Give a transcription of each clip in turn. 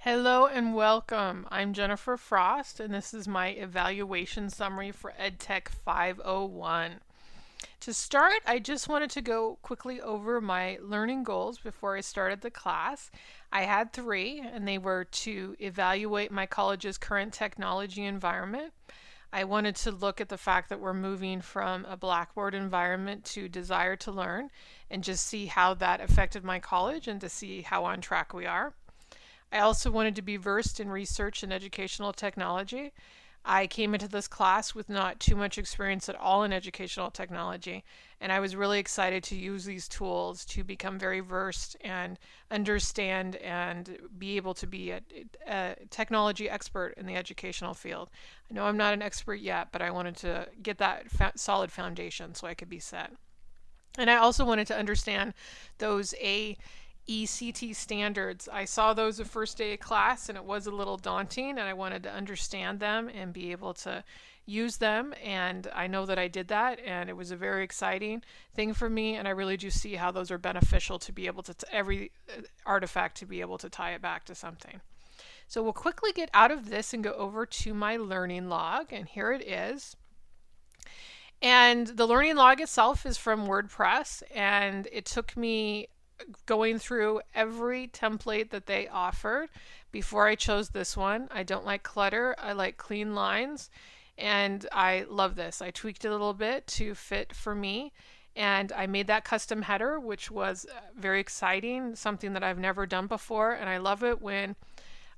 Hello and welcome. I'm Jennifer Frost, and this is my evaluation summary for EdTech 501. To start, I just wanted to go quickly over my learning goals before I started the class. I had three, and they were to evaluate my college's current technology environment. I wanted to look at the fact that we're moving from a Blackboard environment to Desire to Learn and just see how that affected my college and to see how on track we are. I also wanted to be versed in research and educational technology. I came into this class with not too much experience at all in educational technology, and I was really excited to use these tools to become very versed and understand and be able to be a technology expert in the educational field. I know I'm not an expert yet, but I wanted to get that solid foundation so I could be set. And I also wanted to understand those AECT standards. I saw those the first day of class and it was a little daunting, and I wanted to understand them and be able to use them. And I know that I did that, and it was a very exciting thing for me. And I really do see how those are beneficial to be able to, every artifact to be able to tie it back to something. So we'll quickly get out of this and go over to my learning log, and here it is. And the learning log itself is from WordPress, and it took me going through every template that they offered before I chose this one. I don't like clutter. I like clean lines, and I love this. I tweaked it a little bit to fit for me, and I made that custom header, which was very exciting, something that I've never done before. And I love it when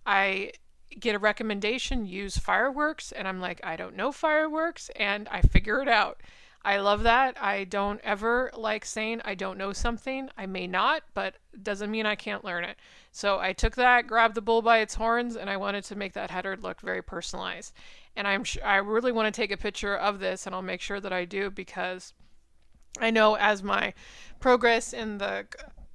I get a recommendation, use fireworks, and I'm like, I don't know fireworks, and I figure it out. I love that. I don't ever like saying I don't know something. I may not, but it doesn't mean I can't learn it. So I took that, grabbed the bull by its horns, and I wanted to make that header look very personalized. And I really want to take a picture of this, and I'll make sure that I do, because I know as my progress in the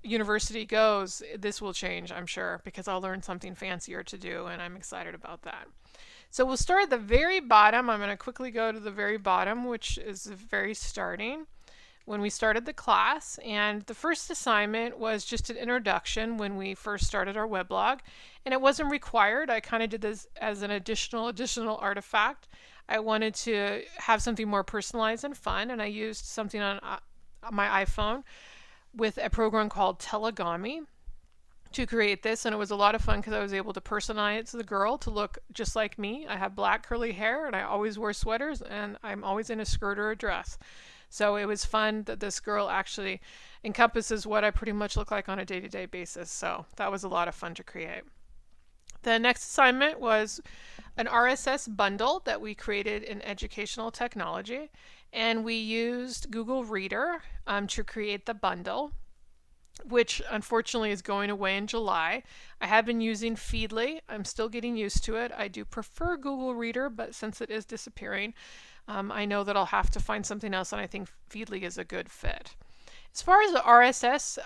university goes, this will change, I'm sure, because I'll learn something fancier to do, and I'm excited about that. So we'll start at the very bottom. I'm going to quickly go to the very bottom, which is the very starting when we started the class. And the first assignment was just an introduction when we first started our weblog, and it wasn't required. I kind of did this as an additional artifact. I wanted to have something more personalized and fun, and I used something on my iPhone with a program called Telegami to create this, and it was a lot of fun because I was able to personalize the girl to look just like me. I have black curly hair, and I always wear sweaters, and I'm always in a skirt or a dress. So it was fun that this girl actually encompasses what I pretty much look like on a day-to-day basis. So that was a lot of fun to create. The next assignment was an RSS bundle that we created in educational technology, and we used Google Reader to create the bundle, which unfortunately is going away in July. I have been using Feedly. I'm still getting used to it. I do prefer Google Reader, but since it is disappearing, I know that I'll have to find something else, and I think Feedly is a good fit. As far as the RSS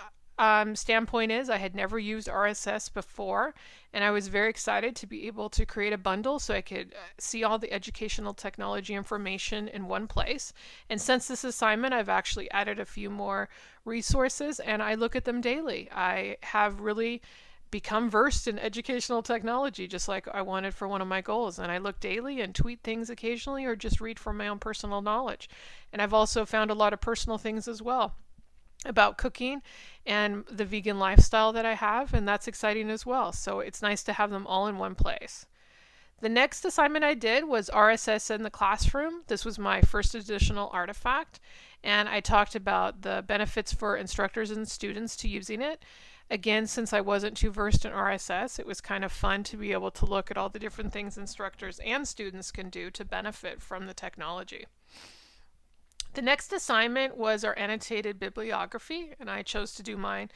standpoint is, I had never used RSS before, and I was very excited to be able to create a bundle so I could see all the educational technology information in one place. And since this assignment, I've actually added a few more resources, and I look at them daily. I have really become versed in educational technology, just like I wanted for one of my goals. And I look daily and tweet things occasionally, or just read from my own personal knowledge. And I've also found a lot of personal things as well about cooking and the vegan lifestyle that I have, and that's exciting as well. So it's nice to have them all in one place. The next assignment I did was RSS in the classroom. This was my first additional artifact, and I talked about the benefits for instructors and students to using it. Again, since I wasn't too versed in RSS, it was kind of fun to be able to look at all the different things instructors and students can do to benefit from the technology. The next assignment was our annotated bibliography, and I chose to do mine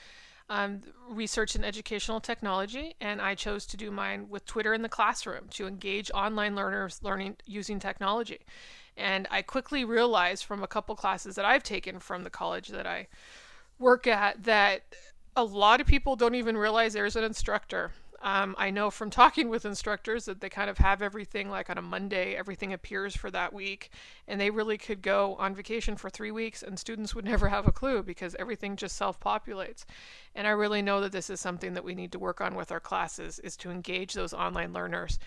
research in educational technology, and I chose to do mine with Twitter in the classroom to engage online learners learning using technology. And I quickly realized from a couple classes that I've taken from the college that I work at that a lot of people don't even realize there's an instructor. I know from talking with instructors that they kind of have everything like on a Monday, everything appears for that week, and they really could go on vacation for 3 weeks and students would never have a clue because everything just self-populates. And I really know that this is something that we need to work on with our classes, is to engage those online learners,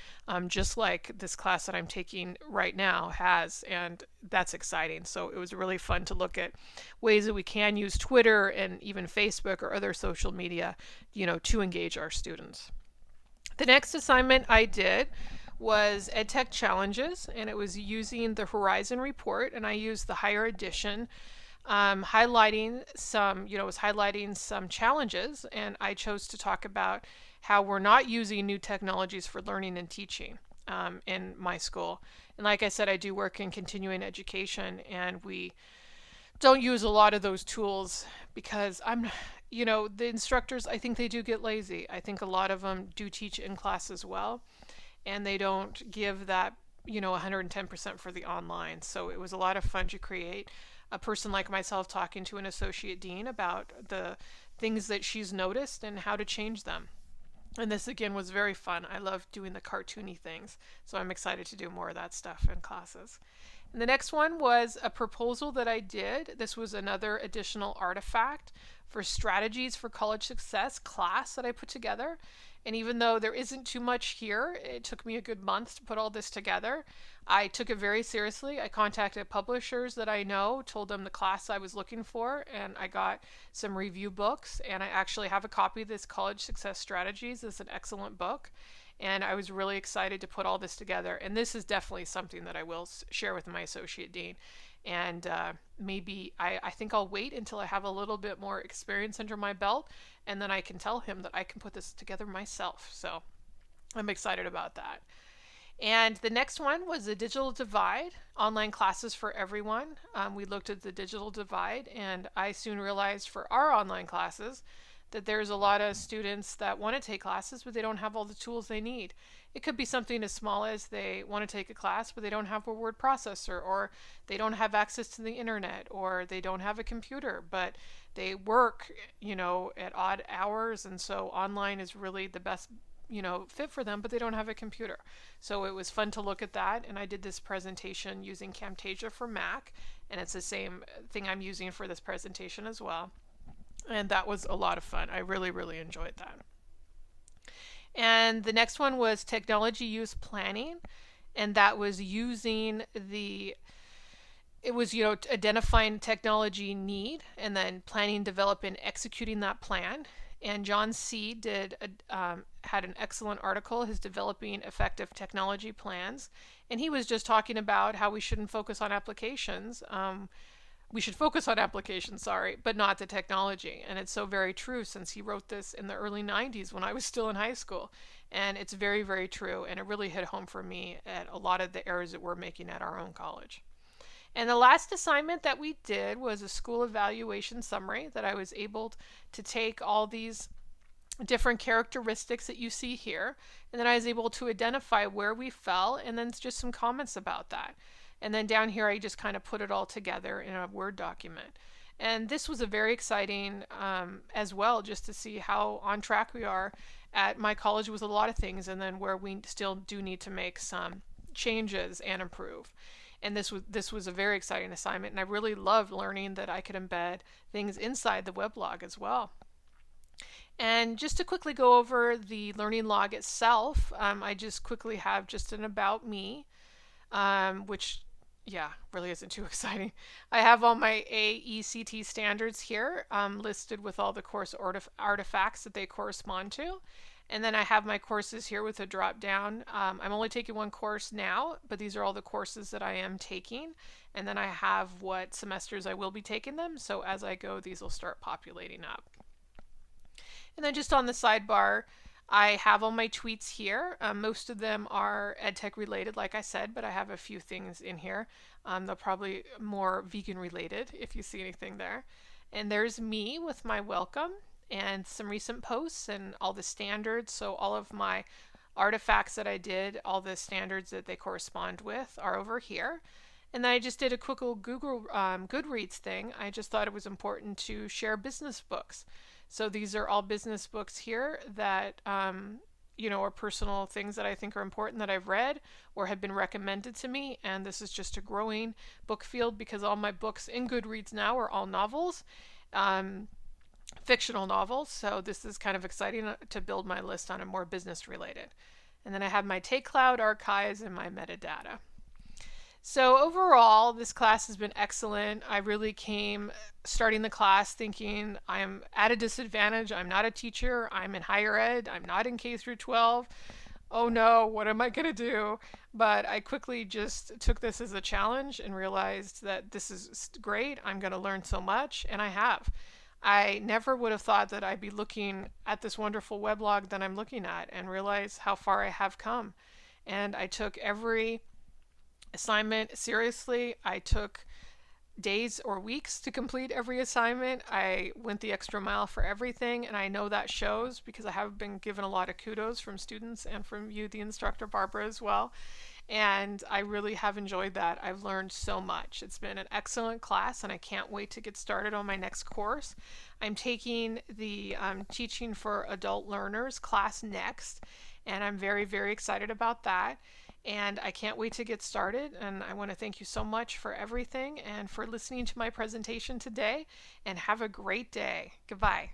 just like this class that I'm taking right now has, and that's exciting. So it was really fun to look at ways that we can use Twitter and even Facebook or other social media, to engage our students. The next assignment I did was EdTech Challenges, and it was using the Horizon report, and I used the higher edition, highlighting some challenges, and I chose to talk about how we're not using new technologies for learning and teaching in my school. And like I said, I do work in continuing education, and we don't use a lot of those tools because the instructors, I think they do get lazy. I think a lot of them do teach in class as well, and they don't give that, 110% for the online. So it was a lot of fun to create. A person like myself talking to an associate dean about the things that she's noticed and how to change them. And this again was very fun. I love doing the cartoony things, so I'm excited to do more of that stuff in classes. And the next one was a proposal that I did. This was another additional artifact for strategies for college success class that I put together. And even though there isn't too much here, it took me a good month to put all this together. I took it very seriously. I contacted publishers that I know, told them the class I was looking for, and I got some review books. And I actually have a copy of this College Success Strategies. It's an excellent book. And I was really excited to put all this together. And this is definitely something that I will share with my associate dean. And maybe I think I'll wait until I have a little bit more experience under my belt, and then I can tell him that I can put this together myself. So I'm excited about that. And the next one was the digital divide, online classes for everyone. We looked at the digital divide, and I soon realized for our online classes that there's a lot of students that want to take classes, but they don't have all the tools they need. It could be something as small as they want to take a class, but they don't have a word processor, or they don't have access to the internet, or they don't have a computer, but they work, at odd hours, and so online is really the best, fit for them, but they don't have a computer. So it was fun to look at that, and I did this presentation using Camtasia for Mac, and it's the same thing I'm using for this presentation as well. And that was a lot of fun. I really, really enjoyed that. And the next one was technology use planning. And that was identifying technology need and then planning, developing, executing that plan. And John C. had an excellent article, his Developing Effective Technology Plans. And he was just talking about how we shouldn't focus on applications. We should focus on applications, but not the technology. And it's so very true, since he wrote this in the early 90s when I was still in high school. And it's very, very true. And it really hit home for me at a lot of the errors that we're making at our own college. And the last assignment that we did was a school evaluation summary, that I was able to take all these different characteristics that you see here, and then I was able to identify where we fell, and then just some comments about that. And then down here, I just kind of put it all together in a Word document. And this was a very exciting as well, just to see how on track we are at my college with a lot of things, and then where we still do need to make some changes and improve. And this was a very exciting assignment, and I really loved learning that I could embed things inside the weblog as well. And just to quickly go over the learning log itself, I just quickly have just an about me, which really isn't too exciting. I have all my AECT standards here listed with all the course artifacts that they correspond to. And then I have my courses here with a drop down. I'm only taking one course now, but these are all the courses that I am taking. And then I have what semesters I will be taking them. So as I go, these will start populating up. And then just on the sidebar, I have all my tweets here. Most of them are EdTech related, like I said, but I have a few things in here. They're probably more vegan related, if you see anything there. And there's me with my welcome and some recent posts and all the standards. So all of my artifacts that I did, all the standards that they correspond with, are over here. And then I just did a quick little Google Goodreads thing. I just thought it was important to share business books. So these are all business books here that or personal things that I think are important that I've read or have been recommended to me. And this is just a growing book field because all my books in Goodreads now are all novels, um, fictional novels. So this is kind of exciting to build my list on a more business related. And then I have my Take Cloud archives and my metadata. So overall, this class has been excellent. I really came starting the class thinking I'm at a disadvantage. I'm not a teacher. I'm in higher ed. I'm not in K through 12. Oh no, what am I going to do? But I quickly just took this as a challenge and realized that this is great. I'm going to learn so much, and I have. I never would have thought that I'd be looking at this wonderful weblog that I'm looking at and realize how far I have come. And I took every assignment seriously. I took days or weeks to complete every assignment. I went the extra mile for everything, and I know that shows because I have been given a lot of kudos from students and from you, the instructor, Barbara, as well. And I really have enjoyed that. I've learned so much. It's been an excellent class, and I can't wait to get started on my next course. I'm taking the Teaching for Adult Learners class next, and I'm very, very excited about that. And I can't wait to get started. And I want to thank you so much for everything and for listening to my presentation today. And have a great day. Goodbye.